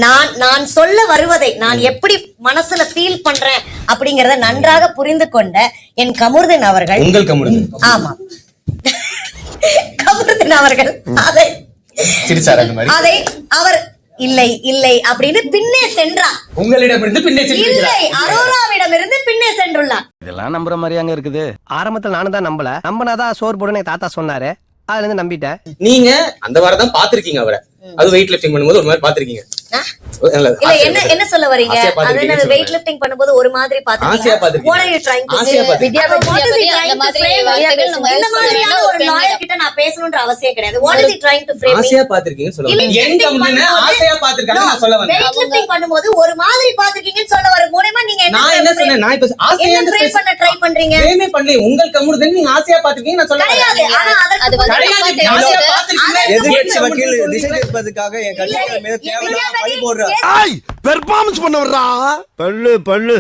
நான் சொல்ல வருவதை நான் எப்படி மனசுல ஃபீல் பண்றேன் அப்படிங்கறத நன்றாக புரிந்து கொண்ட என் கமுருதன் அவர்கள், உங்கள் கமுருதன், ஆமா கமுருதன் அவர்கள் அதை சிரிச்சார். அந்த மாதிரி அதை அவர் இல்லை இல்லை அப்படின்னு பின்னே சென்றார். உங்களிடமிருந்து பின்னே இல்லை, அரோராவிடமிருந்து பின்னே சென்றுள்ளார். இதெல்லாம் நம்புற மாதிரியாங்க இருக்குது. ஆரம்பத்துல நானும் தான் நம்பல. நம்பினாதான் சோறு போடுன்னு தாத்தா சொன்னாரு. அதுல இருந்து நம்பிட்டேன். நீங்க அந்த வாரம் தான் பாத்திருக்கீங்க அவரை. அது வெயிட் லிஃப்டிங் பண்ணும்போது ஒரு மாதிரி பாத்திருக்கீங்க. இல்ல என்ன சொல்ல வரீங்க? அது வெயிட் லிஃப்டிங் பண்ணும்போது ஒரு மாதிரி பாத்துட்டீங்க. What are you trying to say? இந்த மாதிரியான ஒரு லாயர் கிட்ட நான் பேசணும்ன்ற அவசியம் கிடையாது. What is he trying to frame? ஆசையா பாத்திருக்கீங்கன்னு சொல்ல வரேன். என் கம்பெனில ஆசையா பாத்திருக்காங்க நான் சொல்ல வரேன். வெயிட் லிஃப்டிங் பண்ணும்போது ஒரு மாதிரி பாத்திருக்கீங்கன்னு சொல்ல வர மூலமா நீங்க நான் என்ன சொன்னேன்? நான் இப்ப ஆசையா ஃப்ரேம் பண்ண ட்ரை பண்றீங்க. ஃப்ரேமே பண்ணல. உங்கள் கமுருதன் நீங்க ஆசையா பாத்திருக்கீங்க நான் சொல்ல வரேன். கிடையாது. ஆனா அதற்கு ஆசையா பாத்திருக்கீங்க. எதிர்க்கட்சி வக்கீல் திசை திருப்பதுக்காக என் கட்சியின் மீது தேவையில்லாம பழி போடுறார். பெர்ஃபார்மன்ஸ் பண்ண வர்றா. பல்லு